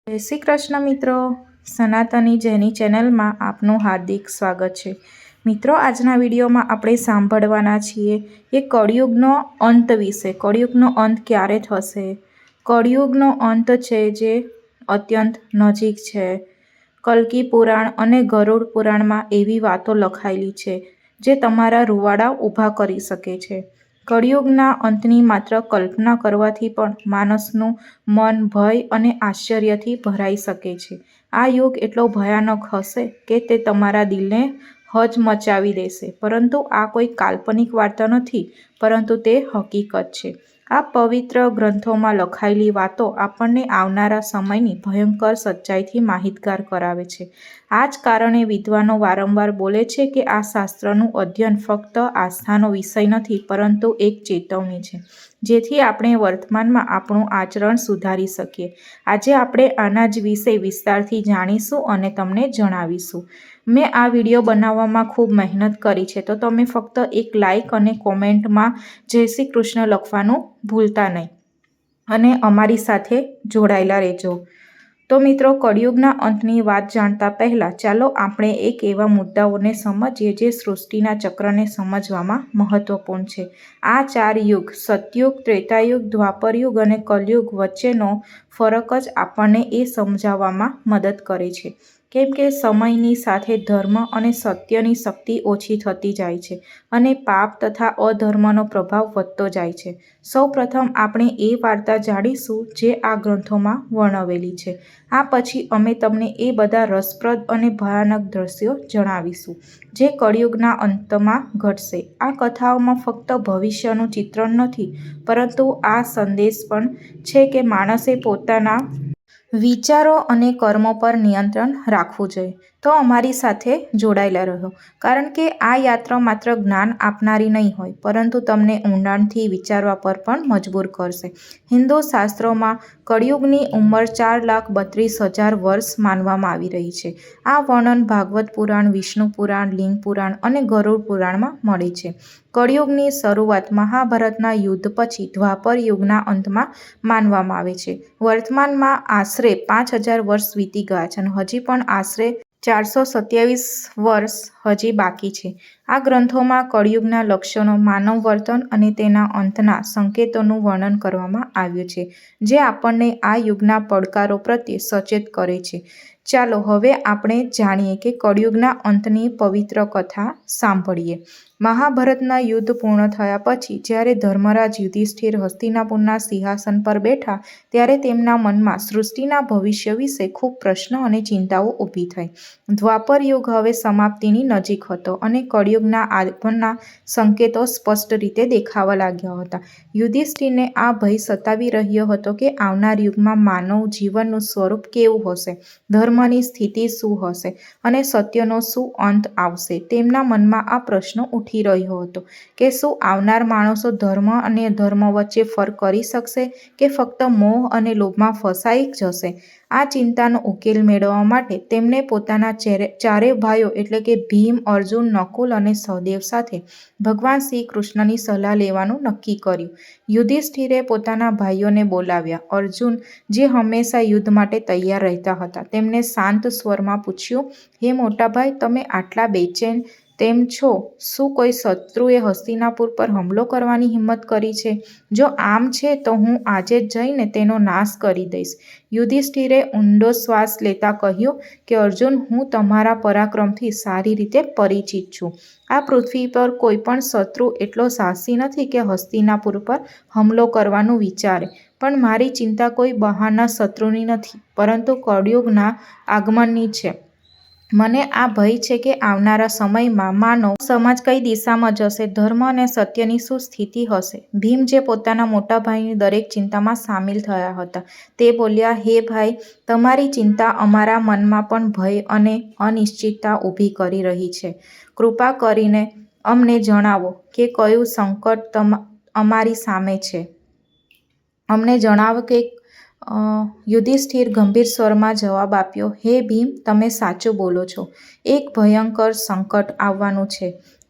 જય શ્રી કૃષ્ણ મિત્રો, સનાતની જેની ચેનલમાં આપનું હાર્દિક સ્વાગત છે। મિત્રો, આજના વિડીયોમાં આપણે સાંભળવાના છીએ કે કળિયુગનો અંત વિશે। કળિયુગનો અંત ક્યારે થશે? કળિયુગનો અંત છે જે અત્યંત નજીક છે। કલ્કી પુરાણ અને ગરુડ પુરાણમાં એવી વાતો લખાયેલી છે જે તમારા રૂવાડા ઊભા કરી શકે છે। કળિયુગના અંતની માત્ર કલ્પના કરવાથી પણ માણસનું મન ભય અને આશ્ચર્યથી ભરાઈ શકે છે। આ યુગ એટલો ભયાનક હશે કે તે તમારા દિલને હચમચાવી દેશે। પરંતુ આ કોઈ કાલ્પનિક વાર્તા નથી, પરંતુ તે હકીકત છે। આ પવિત્ર ગ્રંથોમાં લખાયેલી વાતો આપણને આવનારા સમયની ભયંકર સચ્ચાઈથી માહિતગાર કરાવે છે। આ જ કારણે વિદ્વાનો વારંવાર બોલે છે કે આ શાસ્ત્રનું અધ્યયન ફક્ત આસ્થાનો વિષય નથી, પરંતુ એક ચેતવણી છે, જેથી આપણે વર્તમાનમાં આપણું આચરણ સુધારી શકીએ। આજે આપણે આના જ વિશે વિસ્તારથી જાણીશું અને તમને જણાવીશું। મેં આ વિડીયો બનાવવામાં ખૂબ મહેનત કરી છે, તો તમે ફક્ત એક લાઇક અને કોમેન્ટમાં જય શ્રી કૃષ્ણ લખવાનું ભૂલતા નહીં અને અમારી સાથે જોડાયેલા રહેજો। તો મિત્રો, કળિયુગના અંતની વાત જાણતા પહેલાં ચાલો આપણે એક એવા મુદ્દાઓને સમજીએ જે સૃષ્ટિના ચક્રને સમજવામાં મહત્વપૂર્ણ છે। આ 4 યુગ, સતયુગ, ત્રેતાયુગ, દ્વાપરયુગ અને કલયુગ વચ્ચેનો ફરક જ આપણને એ સમજાવવામાં મદદ કરે છે, કેમ કે સમયની સાથે ધર્મ અને સત્યની શક્તિ ઓછી થતી જાય છે અને પાપ તથા અધર્મનો પ્રભાવ વધતો જાય છે। સૌ પ્રથમ આપણે એ વાર્તા જાણીશું જે આ ગ્રંથોમાં વર્ણવેલી છે। આ પછી અમે તમને એ બધા રસપ્રદ અને ભયાનક દ્રશ્યો જણાવીશું જે કળિયુગના અંતમાં ઘટશે। આ કથાઓમાં ફક્ત ભવિષ્યનું ચિત્રણ નથી, પરંતુ આ સંદેશ પણ છે કે માણસે પોતાના વિચારો અને કર્મો પર નિયંત્રણ રાખવું જોઈએ। તો અમારી સાથે જોડાયેલા રહો, કારણ કે આ યાત્રા માત્ર જ્ઞાન આપનારી નહીં હોય, પરંતુ તમને ઊંડાણથી વિચારવા પર પણ મજબૂર કરશે। હિન્દુ શાસ્ત્રોમાં કળિયુગની ઉંમર 4,32,000 વર્ષ માનવામાં આવી રહી છે। આ વર્ણન ભાગવત પુરાણ, વિષ્ણુ પુરાણ, લિંગ પુરાણ અને ગરુડ પુરાણમાં મળે છે। કળિયુગની શરૂઆત મહાભારતના યુદ્ધ પછી દ્વાપર યુગના અંતમાં માનવામાં આવે છે। વર્તમાનમાં આશરે 5,000 વર્ષ વીતી ગયા છે અને હજી પણ આશરે 427 વર્ષ હજી બાકી છે। આ ગ્રંથોમાં કળિયુગના લક્ષણો, માનવ વર્તન અને તેના અંતના સંકેતોનું વર્ણન કરવામાં આવ્યું છે, જે આપણને આ યુગના પડકારો પ્રત્યે સચેત કરે છે। ચાલો હવે આપણે જાણીએ કે કળિયુગના અંતની પવિત્ર કથા સાંભળીએ। મહાભારતના યુદ્ધ પૂર્ણ થયા પછી જ્યારે ધર્મરાજ યુધિષ્ઠિર હસ્તિનાપુરના સિંહાસન પર બેઠા, ત્યારે તેમના મનમાં સૃષ્ટિના ભવિષ્ય વિશે ખૂબ પ્રશ્નો અને ચિંતાઓ ઊભી થઈ। દ્વાપર યુગ હવે સમાપ્તિની નજીક હતો અને કળિયુગના આગમનના સંકેતો સ્પષ્ટ રીતે દેખાવા લાગ્યા હતા। યુધિષ્ઠિરને આ ભય સતાવી રહ્યો હતો કે આવનાર યુગમાં માનવ જીવનનું સ્વરૂપ કેવું હશે, ધર્મની સ્થિતિ શું હશે અને સત્યનો શું અંત આવશે। તેમના મનમાં આ પ્રશ્નો ઉઠી રહ્યો હતો કે શું આવનાર માણસો ધર્મ અને અધર્મ વચ્ચે ફરક કરી શકશે કે ફક્ત મોહ અને લોભમાં ફસાઈ જશે। આ ચિંતાનો ઉકેલ મેળવવા માટે તેમણે પોતાના ચારે ભાઈઓ એટલે કે ભીમ, અર્જુન, નકુલ અને સહદેવ સાથે ભગવાન શ્રી કૃષ્ણની સલાહ લેવાનું નક્કી કર્યું। યુધિષ્ઠિરે પોતાના ભાઈઓને બોલાવ્યા। અર્જુન, જે હંમેશા યુદ્ધ માટે તૈયાર રહેતા હતા, તેમણે શાંત સ્વરમાં પૂછ્યું, હે મોટા ભાઈ, તમે આટલા બેચેન તેમ છો? શું કોઈ શત્રુએ હસ્તિનાપુર પર હુમલો કરવાની હિંમત કરી છે? જો આમ છે તો હું આજે જ જઈને તેનો નાશ કરી દઈશ। યુધિષ્ઠિરે ઊંડો શ્વાસ લેતા કહ્યું કે અર્જુન, હું તમારા પરાક્રમથી સારી રીતે પરિચિત છું। આ પૃથ્વી પર કોઈ પણ શત્રુ એટલો સાહસી નથી કે હસ્તિનાપુર પર હુમલો કરવાનું વિચારે, પણ મારી ચિંતા કોઈ બહારના શત્રુની નથી, પરંતુ કળિયુગના આગમનની છે। મને આ ભય છે કે આવનારા સમયમાં માનવ સમાજ કઈ દિશામાં જશે, ધર્મ અને સત્યની શું સ્થિતિ હશે। ભીમ, જે પોતાના મોટા ભાઈની દરેક ચિંતામાં સામેલ થયા હતા, તે બોલ્યા, હે ભાઈ, તમારી ચિંતા અમારા મનમાં પણ ભય અને અનિશ્ચિતતા ઊભી કરી રહી છે। કૃપા કરીને અમને જણાવો કે કયું સંકટ અમારી સામે છે। અમને જણાવો કે યુધિષ્ઠિર ગંભીર સ્વરમાં જવાબ આપ્યો, હે ભીમ, તમે સાચું બોલો છો। એક ભયંકર સંકટ આવવાનું છે।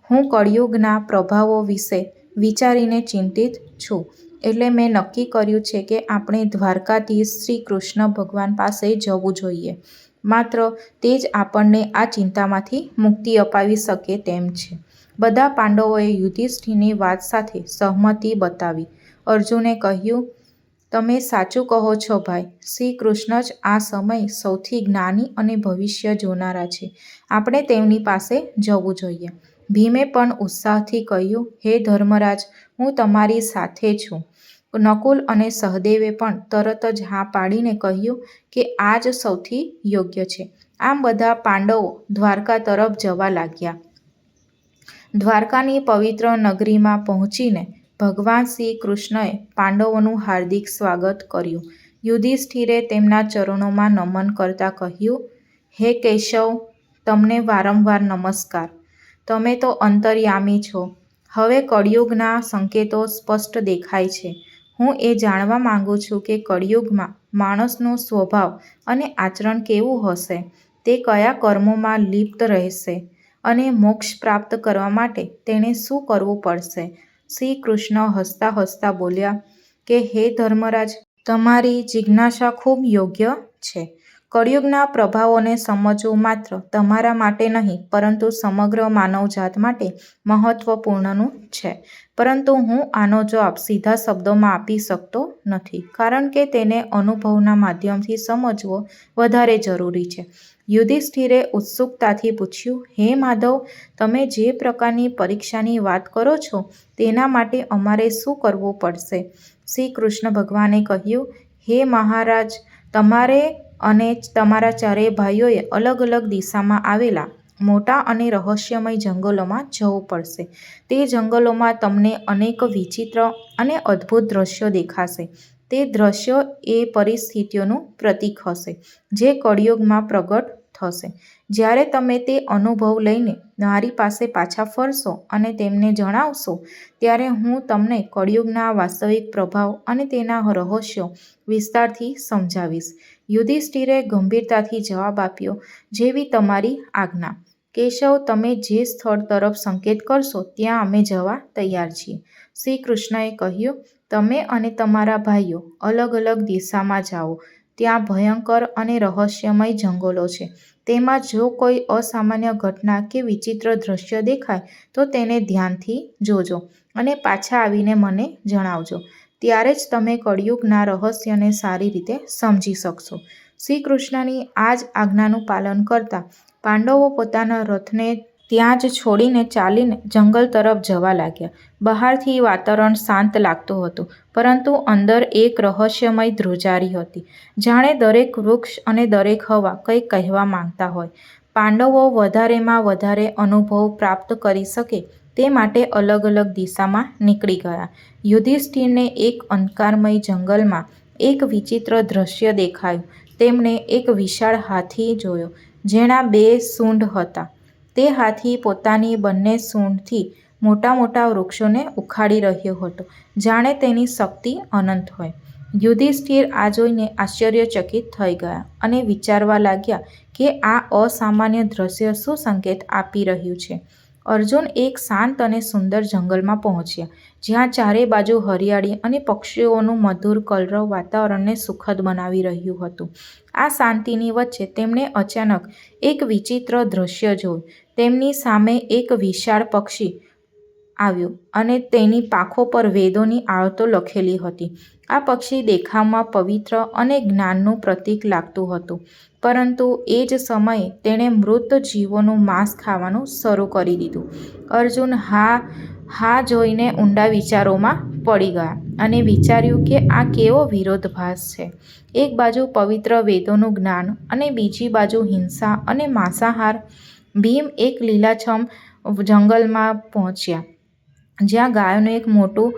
હું કળિયુગના પ્રભાવો વિશે વિચારીને ચિંતિત છું। એટલે મેં નક્કી કર્યું છે કે આપણે દ્વારકાધીશ શ્રી કૃષ્ણ ભગવાન પાસે જવું જોઈએ. માત્ર તે જ આપણને આ ચિંતામાંથી મુક્તિ અપાવી શકે તેમ છે. બધા પાંડવોએ યુધિષ્ઠિરની વાત સાથે સહમતિ બતાવી. અર્જુને કહ્યું, તમે સાચું કહો છો ભાઈ. શ્રી કૃષ્ણ જ આ સમય સૌથી જ્ઞાની અને ભવિષ્ય જોનારા છે. આપણે તેમની પાસે જવું જોઈએ. ભીમે પણ ઉત્સાહથી કહ્યું, હે ધર્મરાજ, હું તમારી સાથે છું. નકુલ અને સહદેવે પણ તરત જ હા પાડીને કહ્યું કે આ જ સૌથી યોગ્ય છે. આમ બધા પાંડવો દ્વારકા તરફ જવા લાગ્યા. દ્વારકાની પવિત્ર નગરીમાં પહોંચીને ભગવાન શ્રી કૃષ્ણએ પાંડવોનું હાર્દિક સ્વાગત કર્યું. યુધિષ્ઠિરે તેમના ચરણોમાં નમન કરતા કહ્યું, હે કેશવ, તમને વારંવાર નમસ્કાર. તમે તો અંતર્યામી છો. હવે કળિયુગના સંકેતો સ્પષ્ટ દેખાય છે. હું એ જાણવા માંગુ છું કે કળિયુગમાં માણસનો સ્વભાવ અને આચરણ કેવું હશે, તે કયા કર્મોમાં લિપ્ત રહેશે અને મોક્ષ પ્રાપ્ત કરવા માટે તેણે શું કરવું પડશે. શ્રી કૃષ્ણ હસતા હસતા બોલ્યા કે હે ધર્મરાજ, તમારી જિજ્ઞાસા ખૂબ યોગ્ય છે. કળિયુગના પ્રભાવોને સમજવું માત્ર તમારા માટે નહીં પરંતુ સમગ્ર માનવજાત માટે મહત્વપૂર્ણનું છે. પરંતુ હું આનો જવાબ સીધા શબ્દોમાં આપી શકતો નથી, કારણ કે તેને અનુભવના માધ્યમથી સમજવો વધારે જરૂરી છે. યુધિષ્ઠિરે ઉત્સુકતાથી પૂછ્યું, હે માધવ, તમે જે પ્રકારની પરીક્ષાની વાત કરો છો તેના માટે અમારે શું કરવું પડશે? શ્રી કૃષ્ણ ભગવાને કહ્યું, હે મહારાજ, તમારે અને તમારા ચારેય ભાઈઓએ અલગ અલગ દિશામાં આવેલા મોટા અને રહસ્યમય જંગલોમાં જવું પડશે. તે જંગલોમાં તમને અનેક વિચિત્ર અને અદ્ભુત દ્રશ્યો દેખાશે. તે દ્રશ્યો એ પરિસ્થિતિઓનું પ્રતીક હશે જે કળિયુગમાં પ્રગટ થશે. જ્યારે તમે તે અનુભવ લઈને મારી પાસે પાછા ફરશો અને તેમને જણાવશો, ત્યારે હું તમને કળિયુગના વાસ્તવિક પ્રભાવ અને તેના રહસ્યો વિસ્તારથી સમજાવીશ. યુધિષ્ઠિરે ગંભીરતાથી જવાબ આપ્યો, જેવી તમારી આજ્ઞા. કેશવ, તમે જે સ્થળ તરફ સંકેત કરશો ત્યાં અમે જવા તૈયાર છીએ. શ્રી કૃષ્ણએ કહ્યું, તમે અને તમારા ભાઈઓ અલગ અલગ દિશામાં જાઓ. ત્યાં ભયંકર અને રહસ્યમય જંગલો છે. તેમાં જો કોઈ અસામાન્ય ઘટના કે વિચિત્ર દ્રશ્ય દેખાય તો તેને ધ્યાનથી જોજો અને પાછા આવીને મને જણાવજો. ત્યારે જ તમે કળિયુગના રહસ્યને સારી રીતે સમજી શકશો. શ્રી કૃષ્ણની આ જ આજ્ઞાનું પાલન કરતા પાંડવો પોતાના રથને ત્યાં જ છોડીને ચાલીને જંગલ તરફ જવા લાગ્યા. બહારથી વાતાવરણ શાંત લાગતું હતું, પરંતુ અંદર એક રહસ્યમય ધ્રુજારી હતી, જાણે દરેક વૃક્ષ અને દરેક હવા કંઈક કહેવા માંગતા હોય. પાંડવો વધારેમાં વધારે અનુભવ પ્રાપ્ત કરી શકે તે માટે અલગ અલગ દિશામાં નીકળી ગયા. યુધિષ્ઠિરને એક અંધકારમય જંગલમાં એક વિચિત્ર દ્રશ્ય દેખાયું. તેમણે એક વિશાળ હાથી જોયો, જેના 2 સૂંઢ હતા. તે હાથી પોતાની બંને સૂંઢથી મોટા મોટા વૃક્ષોને ઉખાડી રહ્યો હતો, જાણે તેની શક્તિ અનંત હોય. યુધિષ્ઠિર આ જોઈને આશ્ચર્યચકિત થઈ ગયા અને વિચારવા લાગ્યા કે આ અસામાન્ય દ્રશ્ય શું સંકેત આપી રહ્યું છે. અર્જુન એક શાંત અને સુંદર જંગલમાં પહોંચ્યા, જ્યાં ચારે બાજુ હરિયાળી અને પક્ષીઓનું મધુર કલરવ વાતાવરણને સુખદ બનાવી રહ્યું હતું. આ શાંતિની વચ્ચે તેમણે અચાનક એક વિચિત્ર દ્રશ્ય જોયું. તેમની સામે એક વિશાળ પક્ષી આવ્યું અને તેની પાંખો પર વેદોની આયતો લખેલી હતી. આ પક્ષી દેખાવમાં પવિત્ર અને જ્ઞાનનું પ્રતીક લાગતું હતું, પરંતુ એ જ સમયે તેણે મૃત જીવોનું માંસ ખાવાનું શરૂ કરી દીધું. અર્જુન હા જોઈને ઊંડા વિચારોમાં પડી ગયા અને વિચાર્યું કે આ કેવો વિરોધાભાસ છે. એક બાજુ પવિત્ર વેદોનું જ્ઞાન અને બીજી બાજુ હિંસા અને માંસાહાર. ભીમ એક લીલાછમ જંગલમાં પહોંચ્યા, જ્યાં ગાયોનું એક મોટું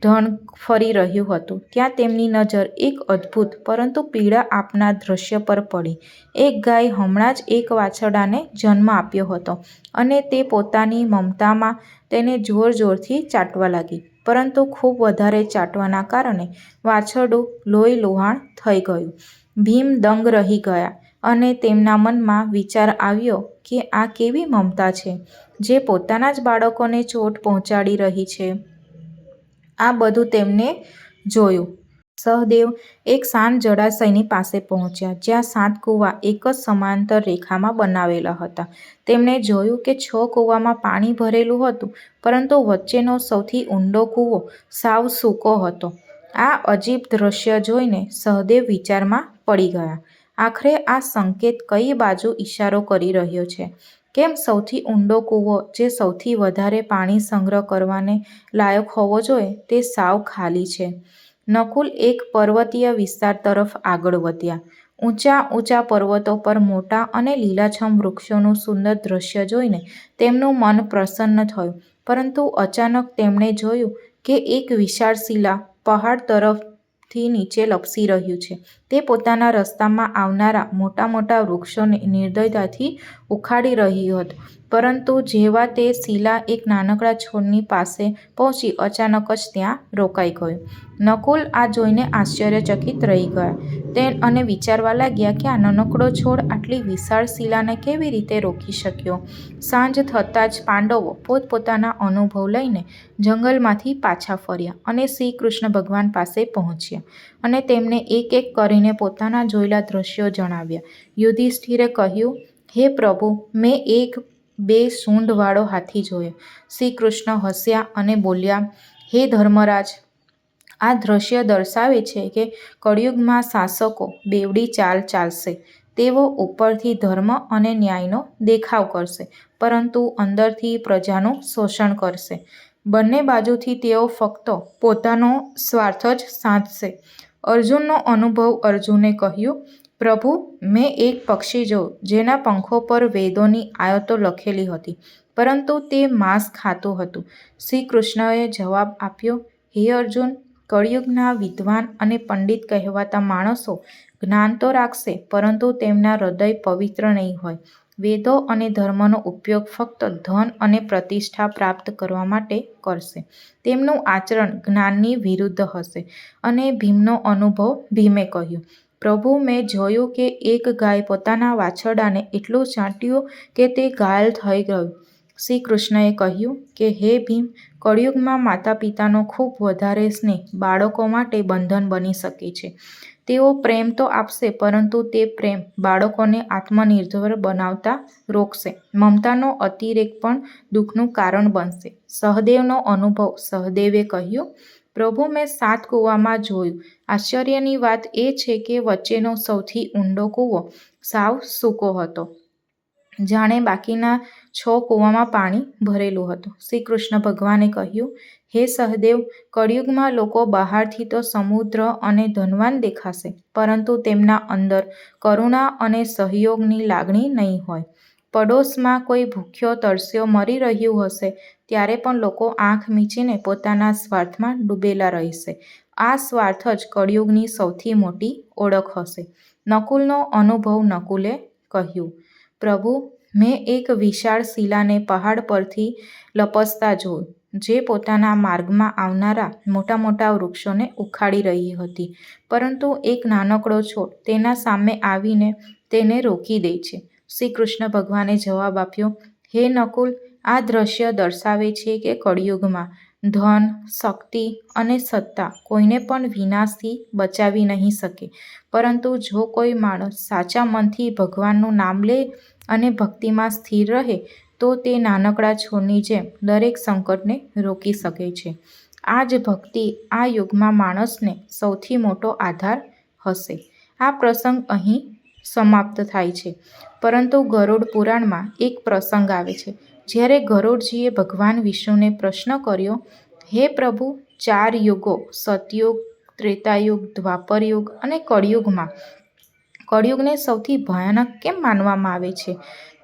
ઢણ ફરી રહ્યું હતું. ત્યાં તેમની નજર એક અદ્ભુત પરંતુ પીડા આપનાર દ્રશ્ય પર પડી. એક ગાય હમણાં જ એક વાછરડાને જન્મ આપ્યો હતો અને તે પોતાની મમતામાં તેને જોરથી ચાટવા લાગી, પરંતુ ખૂબ વધારે ચાટવાના કારણે વાછરડું લોહી લુહાણ થઈ ગયું. ભીમ દંગ રહી ગયા અને તેમના મનમાં વિચાર આવ્યો કે આ કેવી મમતા છે, જે પોતાના જ બાળકોને ચોટ પહોંચાડી રહી છે. આ બધું તેમને જોયું. સહદેવ એક શાંત જળાશયની પાસે પહોંચ્યા, જ્યાં 7 કૂવા એક જ સમાંતર રેખામાં બનાવેલા હતા. તેમણે જોયું કે 6 કૂવામાં પાણી ભરેલું હતું, પરંતુ વચ્ચેનો સૌથી ઊંડો કૂવો સાવ સૂકો હતો. આ અજીબ દ્રશ્ય જોઈને સહદેવ વિચારમાં પડી ગયા. આખરે આ સંકેત કઈ બાજુ ઇશારો કરી રહ્યો છે? કેમ સૌથી ઊંડો કૂવો, જે સૌથી વધારે પાણી સંગ્રહ કરવાને લાયક હોવો જોઈએ, તે સાવ ખાલી છે? નકુલ એક પર્વતીય વિસ્તાર તરફ આગળ વધ્યા. ઊંચા ઊંચા પર્વતો પર મોટા અને લીલાછમ વૃક્ષોનું સુંદર દ્રશ્ય જોઈને તેમનું મન પ્રસન્ન થયું. પરંતુ અચાનક તેમણે જોયું કે એક વિશાળ શિલા પહાડ તરફથી નીચે લપસી રહ્યું છે. તે પોતાના રસ્તામાં આવનારા મોટા મોટા વૃક્ષોને નિર્દયતાથી ઉખાડી રહ્યું હતું. પરંતુ જેવા તે શિલા એક નાનકડા છોડની પાસે પહોંચી, અચાનક જ ત્યાં રોકાઈ ગયું. નકુલ આ જોઈને આશ્ચર્યચકિત રહી ગયા અને વિચારવા લાગ્યા કે આ નાનકડો છોડ આટલી વિશાળ શિલાને કેવી રીતે રોકી શક્યો. સાંજ થતાં જ પાંડવો પોતપોતાના અનુભવ લઈને જંગલમાંથી પાછા ફર્યા અને શ્રી કૃષ્ણ ભગવાન પાસે પહોંચ્યા અને તેમને એક એક કરીને પોતાના જોયેલા દ્રશ્યો જણાવ્યા. યુધિષ્ઠિરે કહ્યું, હે પ્રભુ, મેં 2 સૂંઢવાળો હાથી જોયો. શ્રી કૃષ્ણ હસ્યા અને બોલ્યા, હે ધર્મરાજ, આ દ્રશ્ય દર્શાવે છે કે કળિયુગમાં શાસકો બેવડી ચાલ ચાલશે. તેઓ ઉપરથી ધર્મ અને ન્યાયનો દેખાવ કરશે, પરંતુ અંદરથી પ્રજાનું શોષણ કરશે. બંને બાજુથી તેઓ ફક્ત પોતાનો સ્વાર્થ જ સાધશે. અર્જુનનો અનુભવ. અર્જુને કહ્યું, પ્રભુ, મેં એક પક્ષી જોયું જેના પંખો પર વેદોની આયતો લખેલી હતી, પરંતુ તે માંસ ખાતું હતું. શ્રી કૃષ્ણએ જવાબ આપ્યો, હે અર્જુન, કળિયુગના વિદ્વાન અને પંડિત કહેવાતા માણસો જ્ઞાન તો રાખશે, પરંતુ તેમના હૃદય પવિત્ર નહીં હોય. વેદો અને ધર્મનો ઉપયોગ ફક્ત ધન અને પ્રતિષ્ઠા પ્રાપ્ત કરવા માટે કરશે. તેમનું આચરણ જ્ઞાનની વિરુદ્ધ હશે. અને ભીમનો અનુભવ. ભીમે કહ્યું, પ્રભુ, મેં જોયું કે એક ગાય પોતાના વાછરડાને એટલું ચાટ્યું કે તે ઘાયલ થઈ ગયું. શ્રી કૃષ્ણએ કહ્યું કે હે ભીમ, કળિયુગમાં માતા પિતાનો ખૂબ વધારે સ્નેહ બાળકો માટે બંધન બની શકે છે. તેઓ પ્રેમ તો આપશે, પરંતુ તે પ્રેમ બાળકોને આત્મનિર્ભર બનાવતા રોકશે. મમતાનો અતિરેક પણ દુઃખનું કારણ બનશે. સહદેવનો અનુભવ. સહદેવે કહ્યું, પ્રભુ, મેં 7 કૂવામાં જોયું. આશ્ચર્યની વાત એ છે કે વચ્ચેનો સૌથી ઊંડો કૂવો સાવ સૂકો હતો, જાણે બાકીના 6 કૂવામાં પાણી ભરેલું હતું. શ્રી કૃષ્ણ ભગવાને કહ્યું, હે સહદેવ, કળિયુગમાં લોકો બહારથી તો સમૃદ્ધ અને ધનવાન દેખાશે, પરંતુ તેમના અંદર કરુણા અને સહયોગની લાગણી નહીં હોય. પડોશમાં કોઈ ભૂખ્યો તરસ્યો મરી રહ્યું હશે, ત્યારે પણ લોકો આંખ મીચીને પોતાના સ્વાર્થમાં ડૂબેલા રહેશે. આ સ્વાર્થ જ કળિયુગની સૌથી મોટી ઓળખ હશે. નકુલનો અનુભવ. નકુલે કહ્યું, પ્રભુ, મેં એક વિશાળ શિલાને પહાડ પરથી લપસતા જોયું, જે પોતાના માર્ગમાં આવનારા મોટા મોટા વૃક્ષોને ઉખાડી રહી હતી, પરંતુ એક નાનકડો છોડ તેના સામે આવીને તેને રોકી દે છે. શ્રી કૃષ્ણ ભગવાને જવાબ આપ્યો, હે નકુલ, આ દ્રશ્ય દર્શાવે છે કે કળિયુગમાં ધન, શક્તિ અને સત્તા કોઈને પણ વિનાશથી બચાવી નહીં શકે, પરંતુ જો કોઈ માણસ સાચા મનથી ભગવાનનું નામ લે અને ભક્તિમાં સ્થિર રહે, તો તે નાનકડા છોડની જેમ દરેક સંકટને રોકી શકે છે. આ જ ભક્તિ આ યુગમાં માણસને સૌથી મોટો આધાર હશે. આ પ્રસંગ અહીં સમાપ્ત થાય છે, પરંતુ ગરુડ પુરાણમાં એક પ્રસંગ આવે છે, જ્યારે ગરુડજીએ ભગવાન વિષ્ણુને પ્રશ્ન કર્યો, હે પ્રભુ, 4 યુગો સતયુગ, ત્રેતાયુગ, દ્વાપરયુગ અને કળિયુગમાં કળિયુગને સૌથી ભયાનક કેમ માનવામાં આવે છે?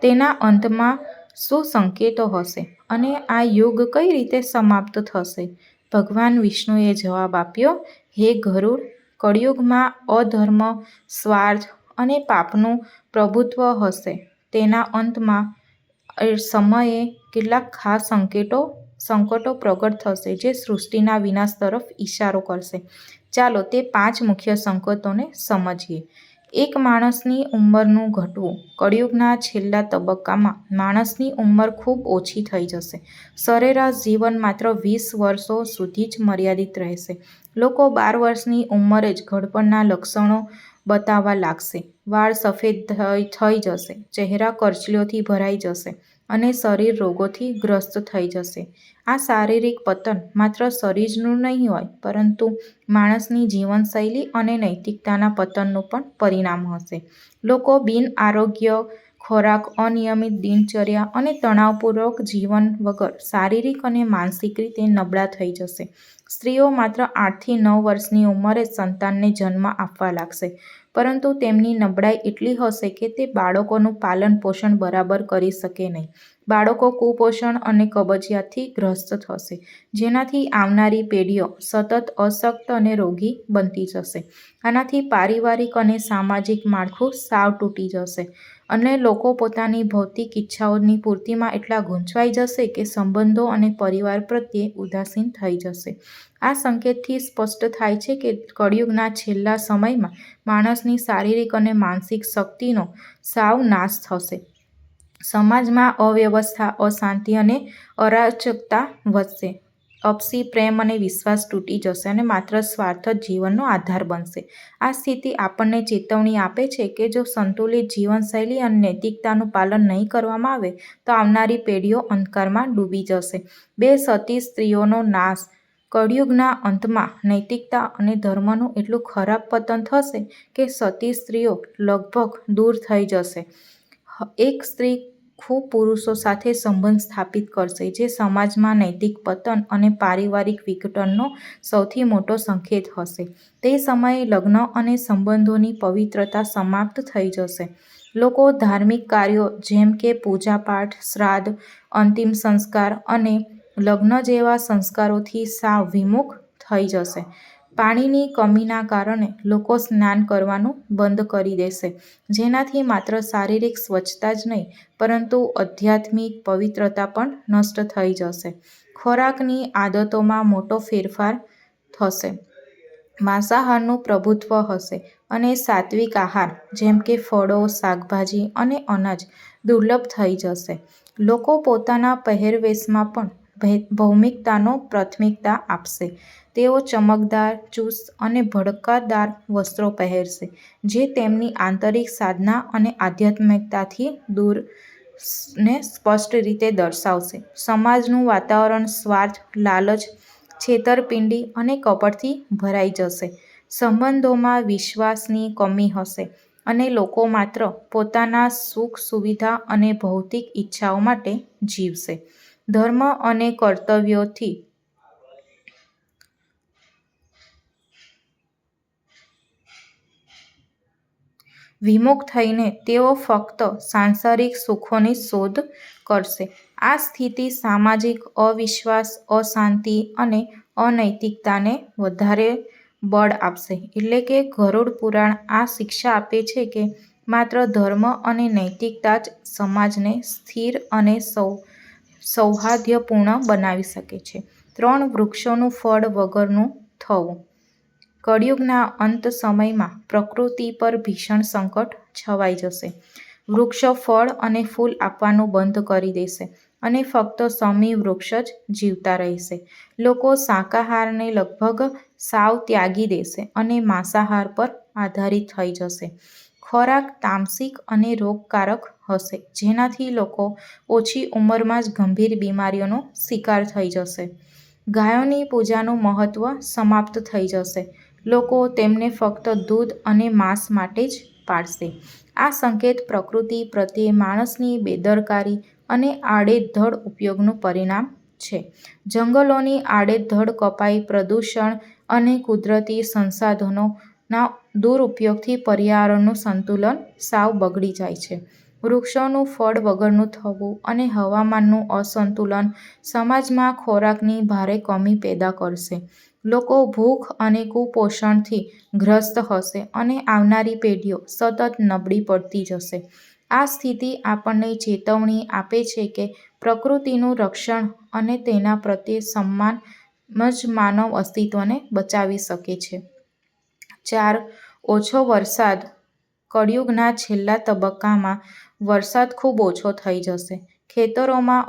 તેના અંતમાં શું સંકેતો હશે અને આ યુગ કઈ રીતે સમાપ્ત થશે? ભગવાન વિષ્ણુએ જવાબ આપ્યો, હે ગરુડ, કળિયુગમાં અધર્મ, સ્વાર્થ અને પાપનું પ્રભુત્વ હશે. તેના અંતમાં સમયે કેટલાક ખાસ સંકટો પ્રગટ થશે, જે સૃષ્ટિના વિનાશ તરફ ઇશારો કરશે. ચાલો તે 5 મુખ્ય સંકટોને સમજીએ. એક માણસની ઉંમરનું ઘટવું. કળિયુગના છેલ્લા તબક્કામાં માણસની ઉંમર ખૂબ ઓછી થઈ જશે. સરેરાશ જીવન માત્ર 20 વર્ષો સુધી જ મર્યાદિત રહેશે. લોકો 12 વર્ષની ઉંમરે જ ઘડપણના લક્ષણો બતાવવા લાગશે. વાળ સફેદ થઈ જશે, ચહેરા કરચલીઓથી ભરાઈ જશે અને શરીર રોગોથી ગ્રસ્ત થઈ જશે. આ શારીરિક પતન માત્ર શરીરનું નહીં હોય, પરંતુ માણસની જીવનશૈલી અને નૈતિકતાના પતનનું પણ પરિણામ હશે. લોકો બિનઆરોગ્ય ખોરાક, અનિયમિત દિનચર્યા અને તણાવપૂર્વક જીવન વગર શારીરિક અને માનસિક રીતે નબળા થઈ જશે. સ્ત્રીઓ માત્ર 8 થી 9 વર્ષની ઉંમરે સંતાનને જન્મ આપવા લાગશે, પરંતુ તેમની નબળાઈ એટલી હશે કે તે બાળકોનું પાલન પોષણ બરાબર કરી શકે નહીં. બાળકો કુપોષણ અને કબજિયાતથી ગ્રસ્ત થશે, જેનાથી આવનારી પેઢીઓ સતત અશક્ત અને રોગી બનતી જશે. આનાથી પારિવારિક અને સામાજિક માળખું સાવ તૂટી જશે અને લોકો પોતાની ભૌતિક ઈચ્છાઓની પૂર્તિમાં એટલા ગૂંચવાઈ જશે કે સંબંધો અને પરિવાર પ્રત્યે ઉદાસીન થઈ જશે. આ સંકેતથી સ્પષ્ટ થાય છે કે કળિયુગના છેલ્લા સમયમાં માણસની શારીરિક અને માનસિક શક્તિનો સાવ નાશ થશે. સમાજમાં અવ્યવસ્થા, અશાંતિ અને અરાજકતા વધશે. આપસી પ્રેમ અને વિશ્વાસ તૂટી જશે અને માત્ર સ્વાર્થ જ જીવનનો આધાર બનશે. આ સ્થિતિ આપણને ચેતવણી આપે છે કે જો સંતુલિત જીવનશૈલી અને નૈતિકતાનું પાલન નહીં કરવામાં આવે તો આવનારી પેઢીઓ અંધકારમાં ડૂબી જશે. 2 સતી સ્ત્રીઓનો નાશ. કળિયુગના અંતમાં નૈતિકતા અને ધર્મનું એટલું ખરાબ પતન થશે કે સતી સ્ત્રીઓ લગભગ દૂર થઈ જશે. એક સ્ત્રી ખૂબ પુરુષો સાથે સંબંધ સ્થાપિત કરશે, જે સમાજમાં નૈતિક પતન અને પારિવારિક વિઘટનનો સૌથી મોટો સંકેત હશે. તે સમયે લગ્ન અને સંબંધોની પવિત્રતા સમાપ્ત થઈ જશે. લોકો ધાર્મિક કાર્યો જેમ કે પૂજાપાઠ, શ્રાદ્ધ, અંતિમ સંસ્કાર અને લગ્ન જેવા સંસ્કારોથી સાવ વિમુખ થઈ જશે. પાણીની કમીના કારણે લોકો સ્નાન કરવાનું બંધ કરી દેશે, જેનાથી માત્ર શારીરિક સ્વચ્છતા જ નહીં, પરંતુ આધ્યાત્મિક પવિત્રતા પણ નષ્ટ થઈ જશે. ખોરાકની આદતોમાં મોટો ફેરફાર થશે. માંસાહારનું પ્રભુત્વ હશે અને સાત્વિક આહાર જેમ કે ફળો, શાકભાજી અને અનાજ દુર્લભ થઈ જશે. લોકો પોતાના પહેરવેશમાં પણ ભૌમિકતાને પ્રાથમિકતા આપશે. તેઓ ચમકદાર, ચુસ્ત અને ભડકાદાર વસ્ત્રો પહેરશે, જે તેમની આંતરિક સાધના અને આધ્યાત્મિકતાથી દૂરને સ્પષ્ટ રીતે દર્શાવશે. સમાજનું વાતાવરણ સ્વાર્થ, લાલચ, છેતરપિંડી અને કપટથી ભરાઈ જશે. સંબંધોમાં વિશ્વાસની કમી હશે અને લોકો માત્ર પોતાના સુખ, સુવિધા અને ભૌતિક ઈચ્છાઓ માટે જીવશે. ધર્મ અને કર્તવ્યોથી વિમુખ થઈને તેઓ ફક્ત સાંસારિક સુખોની શોધ કરશે. આ સ્થિતિ સામાજિક અવિશ્વાસ, અશાંતિ અને અનૈતિકતાને વધારે બળ આપશે. એટલે કે ગરુડ પુરાણ આ શિક્ષા આપે છે કે માત્ર ધર્મ અને નૈતિકતા જ સમાજને સ્થિર અને સૌહાર્દપૂર્ણ બનાવી શકે છે. 3 વૃક્ષોનું ફળ વગરનું થવું. કળિયુગના અંત સમયમાં પ્રકૃતિ પર ભીષણ સંકટ છવાઈ જશે. વૃક્ષો ફળ અને ફૂલ આપવાનું બંધ કરી દેશે અને ફક્ત શમી વૃક્ષ જ જીવતા રહેશે. લોકો શાકાહારને લગભગ સાવ ત્યાગી દેશે અને માંસાહાર પર આધારિત થઈ જશે. ખોરાક તામસિક અને રોગકારક હશે, જેનાથી લોકો ઓછી ઉંમરમાં જ ગંભીર બીમારીઓનો શિકાર થઈ જશે. ગાયોની પૂજાનું મહત્વ સમાપ્ત થઈ જશે. લોકો તેમને ફક્ત દૂધ અને માંસ માટે જ પાળશે. આ સંકેત પ્રકૃતિ પ્રત્યે માણસની બેદરકારી અને આડેધડ ઉપયોગનું પરિણામ છે. જંગલોની આડેધડ કપાઈ, પ્રદૂષણ અને કુદરતી સંસાધનોના દુરુપયોગથી પર્યાવરણનું સંતુલન સાવ બગડી જાય છે. વૃક્ષોનું ફળ વગરનું થવું અને હવામાનનું અસંતુલન સમાજમાં ખોરાકની ભારે કમી પેદા કરશે. લોકો ભૂખ અને કુપોષણથી ગ્રસ્ત હશે અને આવનારી પેઢીઓ સતત નબળી પડતી જશે. આ સ્થિતિ આપણને ચેતવણી આપે છે કે પ્રકૃતિનું રક્ષણ અને તેના પ્રત્યે સન્માન જ માનવ અસ્તિત્વને બચાવી શકે છે. 4. ઓછો વરસાદ. કળિયુગના છેલ્લા તબક્કામાં વરસાદ ખૂબ ઓછો થઈ જશે. ખેતરોમાં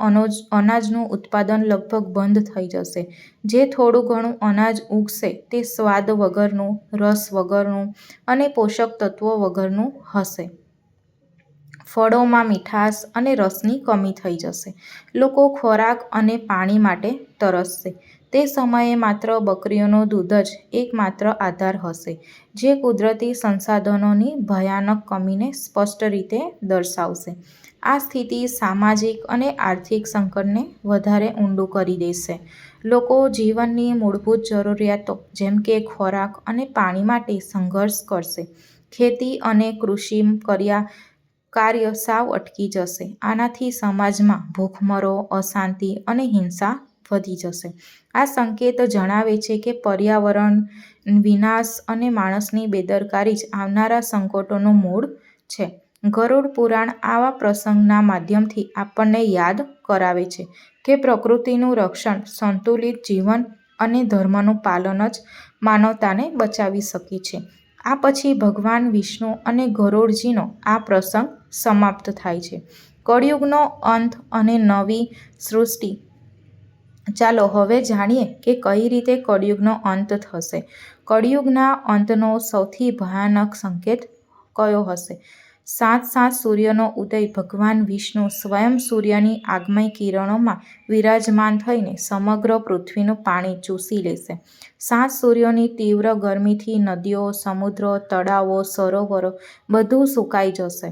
અનાજનું ઉત્પાદન લગભગ બંધ થઈ જશે. જે થોડું ઘણું અનાજ ઉગશે તે સ્વાદ વગરનું, રસ વગરનું અને પોષક તત્વો વગરનું હશે. ફળોમાં મીઠાશ અને રસની કમી થઈ જશે. લોકો ખોરાક અને પાણી માટે તરસશે. તે સમયે માત્ર બકરીઓનું દૂધ જ એકમાત્ર આધાર હશે, જે કુદરતી સંસાધનોની ભયાનક કમીને સ્પષ્ટ રીતે દર્શાવશે. આ સ્થિતિ સામાજિક અને આર્થિક સંકટને વધારે ઊંડું કરી દેશે. લોકો જીવનની મૂળભૂત જરૂરિયાતો જેમ કે ખોરાક અને પાણી માટે સંઘર્ષ કરશે. ખેતી અને કૃષિ કાર્ય સાવ અટકી જશે. આનાથી સમાજમાં ભૂખમરો, અશાંતિ અને હિંસા વધી જશે. આ સંકેત જણાવે છે કે પર્યાવરણ વિનાશ અને માણસની બેદરકારી જ આવનારા સંકટોનું મૂળ છે. ગરુડ પુરાણ આવા પ્રસંગના માધ્યમથી આપણને યાદ કરાવે છે કે પ્રકૃતિનું રક્ષણ, સંતુલિત જીવન અને ધર્મનું પાલન જ માનવતાને બચાવી શકે છે. આ પછી ભગવાન વિષ્ણુ અને ગરુડજીનો આ પ્રસંગ સમાપ્ત થાય છે. કળિયુગનો અંત અને નવી સૃષ્ટિ. ચાલો હવે જાણીએ કે કઈ રીતે કળિયુગનો અંત થશે. કળિયુગના અંતનો સૌથી ભયાનક સંકેત કયો હશે? સાત સૂર્યનો ઉદય. ભગવાન વિષ્ણુ સ્વયં સૂર્યની આગમય કિરણોમાં વિરાજમાન થઈને સમગ્ર પૃથ્વીનું પાણી ચૂસી લેશે. 7 સૂર્યોની તીવ્ર ગરમીથી નદીઓ, સમુદ્રો, તળાવો, સરોવરો બધું સુકાઈ જશે.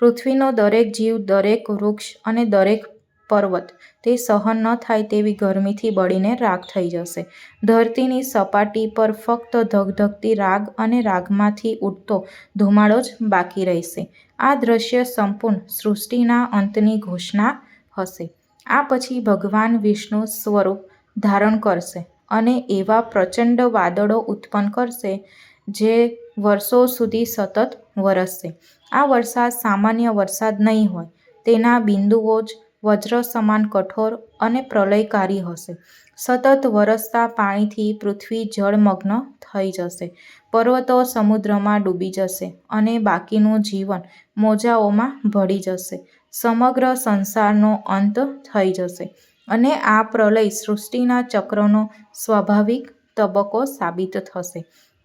પૃથ્વીનો દરેક જીવ, દરેક વૃક્ષ અને દરેક પર્વત તે સહન ન થાય તેવી ગરમીથી બળીને રાખ થઈ જશે. ધરતીની સપાટી પર ફક્ત ધગધગતી રાગ અને રાગમાંથી ઉઠતો ધુમાડો જ બાકી રહેશે. આ દ્રશ્ય સંપૂર્ણ સૃષ્ટિના અંતની ઘોષણા હશે. આ પછી ભગવાન વિષ્ણુ સ્વરૂપ ધારણ કરશે અને એવા પ્રચંડ વાદળો ઉત્પન્ન કરશે જે વર્ષો સુધી સતત વરસશે. આ વરસાદ સામાન્ય વરસાદ નહીં હોય. તેના બિંદુઓ જ વજ્ર સમાન કઠોર અને પ્રલયકારી હશે. સતત વરસતા પાણીથી પૃથ્વી જળમગ્ન થઈ જશે. પર્વતો સમુદ્રમાં ડૂબી જશે અને બાકીનું જીવન મોજાઓમાં ભળી જશે. સમગ્ર સંસારનો અંત થઈ જશે અને આ પ્રલય સૃષ્ટિના ચક્રનો સ્વાભાવિક તબક્કો સાબિત થશે.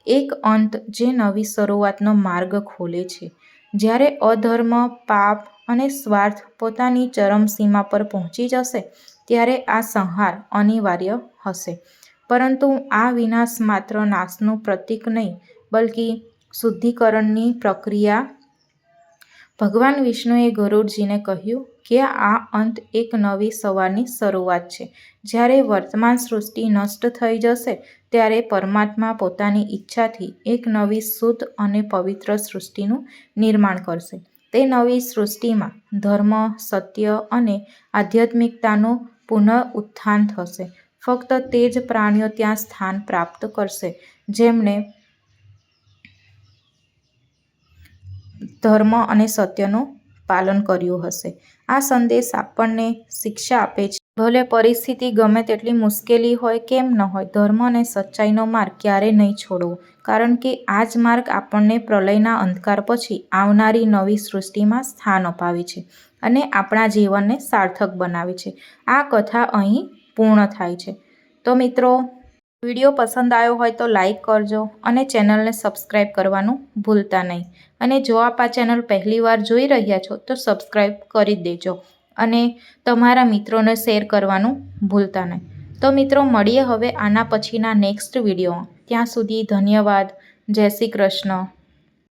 એક અંત જે નવી શરૂઆતનો માર્ગ ખોલે છે. જ્યારે અધર્મ, પાપ અને સ્વાર્થ પોતાની ચરમસીમા પર પહોંચી જશે ત્યારે આ સંહાર અનિવાર્ય હશે. પરંતુ આ વિનાશ માત્ર નાશનું પ્રતીક નહીં, બલ્કિ શુદ્ધિકરણની પ્રક્રિયા. ભગવાન વિષ્ણુએ ગરુડજીને કહ્યું કે આ અંત એક નવી સવારની શરૂઆત છે. જ્યારે વર્તમાન સૃષ્ટિ નષ્ટ થઈ જશે ત્યારે પરમાત્મા પોતાની ઈચ્છાથી એક નવી શુદ્ધ અને પવિત્ર સૃષ્ટિનું નિર્માણ કરશે. તે નવી સૃષ્ટિમાં ધર્મ, સત્ય અને આધ્યાત્મિકતાનું પુનઃઉત્થાન થશે. ફક્ત તે જ પ્રાણીઓ ત્યાં સ્થાન પ્રાપ્ત કરશે જેમણે ધર્મ અને સત્યનું પાલન કર્યું હશે. આ સંદેશ આપણને શિક્ષા આપે છે. ભલે પરિસ્થિતિ ગમે તેટલી મુશ્કેલી હોય કેમ ન હોય, ધર્મ અને સચ્ચાઈનો માર્ગ ક્યારેય નહીં છોડવો. કારણ કે આ જ માર્ગ આપણને પ્રલયના અંધકાર પછી આવનારી નવી સૃષ્ટિમાં સ્થાન અપાવે છે અને આપણા જીવનને સાર્થક બનાવે છે. આ કથા અહીં પૂર્ણ થાય છે. તો મિત્રો, વિડીયો પસંદ આવ્યો હોય તો લાઈક કરજો અને ચેનલને સબસ્ક્રાઈબ કરવાનું ભૂલતા નહીં. અને જો આપ આ ચેનલ પહેલીવાર જોઈ રહ્યા છો તો સબસ્ક્રાઈબ કરી દેજો અને તમારા મિત્રોને શેર કરવાનું ભૂલતા નહીં. તો મિત્રો, મળીએ હવે આના પછીના નેક્સ્ટ વિડીયોમાં. ત્યાં સુધી ધન્યવાદ. જય શ્રી કૃષ્ણ.